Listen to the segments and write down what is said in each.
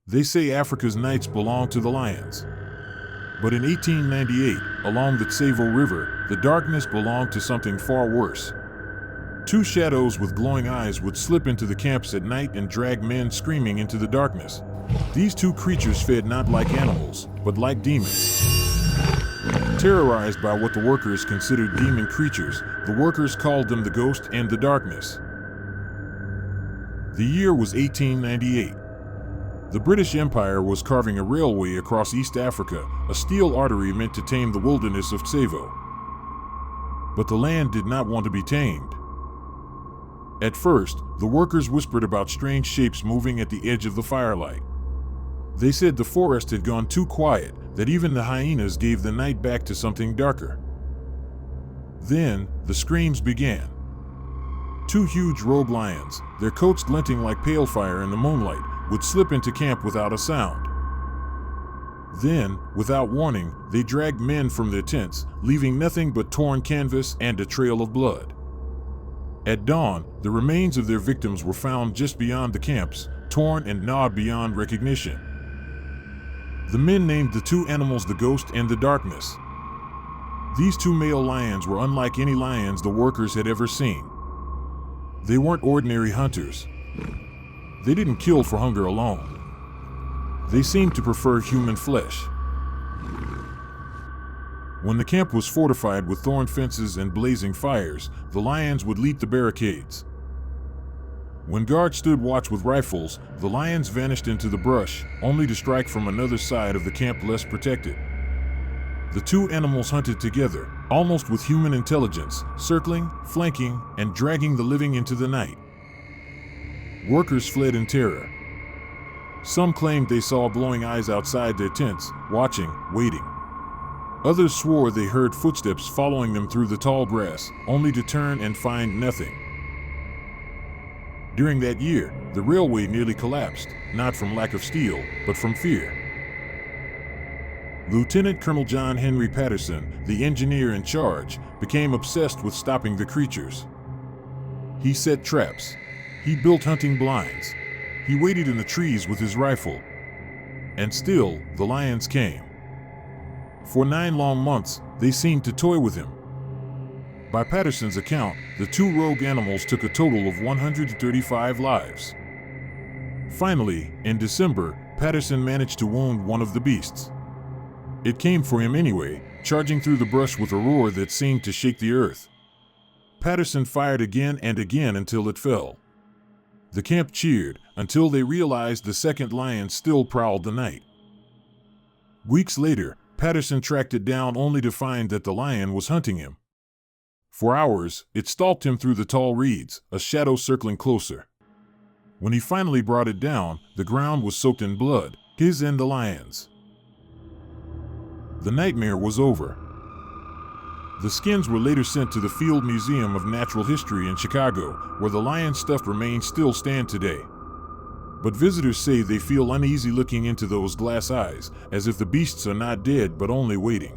They say Africa's nights belong to the lions. But in 1898, along the Tsavo River, the darkness belonged to something far worse. Two shadows with glowing eyes would slip into the camps at night and drag men screaming into the darkness. These two creatures fed not like animals, but like demons. Terrorized by what the workers considered demon creatures, the workers called them the ghost and the darkness. The year was 1898. The British Empire was carving a railway across East Africa, a steel artery meant to tame the wilderness of Tsavo. But the land did not want to be tamed. At first, the workers whispered about strange shapes moving at the edge of the firelight. They said the forest had gone too quiet, that even the hyenas gave the night back to something darker. Then, the screams began. Two huge rogue lions, their coats glinting like pale fire in the moonlight, would slip into camp without a sound. Then, without warning, they dragged men from their tents, leaving nothing but torn canvas and a trail of blood. At dawn, the remains of their victims were found just beyond the camps, torn and gnawed beyond recognition. The men named the two animals the ghost and the darkness. These two male lions were unlike any lions the workers had ever seen. They weren't ordinary hunters. They didn't kill for hunger alone. They seemed to prefer human flesh. When the camp was fortified with thorn fences and blazing fires, the lions would leap the barricades. When guards stood watch with rifles, the lions vanished into the brush, only to strike from another side of the camp less protected. The two animals hunted together, almost with human intelligence, circling, flanking, and dragging the living into the night. Workers fled in terror. Some claimed they saw glowing eyes outside their tents, watching, waiting. Others swore they heard footsteps following them through the tall grass, only to turn and find nothing. During that year, the railway nearly collapsed, not from lack of steel, but from fear. Lieutenant Colonel John Henry Patterson, the engineer in charge, became obsessed with stopping the creatures. He set traps. He built hunting blinds. He waited in the trees with his rifle. And still, the lions came. For 9 long months, they seemed to toy with him. By Patterson's account, the two rogue animals took a total of 135 lives. Finally, in December, Patterson managed to wound one of the beasts. It came for him anyway, charging through the brush with a roar that seemed to shake the earth. Patterson fired again and again until it fell. The camp cheered, until they realized the second lion still prowled the night. Weeks later, Patterson tracked it down only to find that the lion was hunting him. For hours, it stalked him through the tall reeds, a shadow circling closer. When he finally brought it down, the ground was soaked in blood, his and the lion's. The nightmare was over. The skins were later sent to the Field Museum of Natural History in Chicago, where the lion-stuffed remains still stand today. But visitors say they feel uneasy looking into those glass eyes, as if the beasts are not dead but only waiting.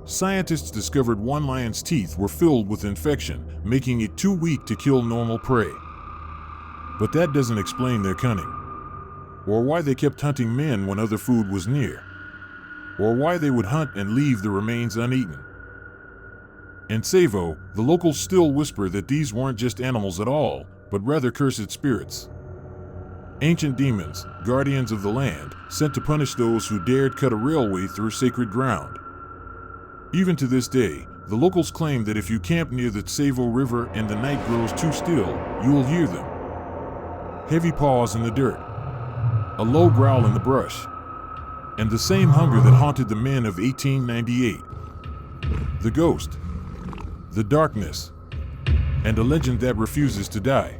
Scientists discovered one lion's teeth were filled with infection, making it too weak to kill normal prey. But that doesn't explain their cunning, or why they kept hunting men when other food was near, or why they would hunt and leave the remains uneaten. In Tsavo, the locals still whisper that these weren't just animals at all, but rather cursed spirits. Ancient demons, guardians of the land, sent to punish those who dared cut a railway through sacred ground. Even to this day, the locals claim that if you camp near the Tsavo River and the night grows too still, you will hear them. Heavy paws in the dirt, a low growl in the brush, and the same hunger that haunted the men of 1898. The ghost, the darkness, and a legend that refuses to die.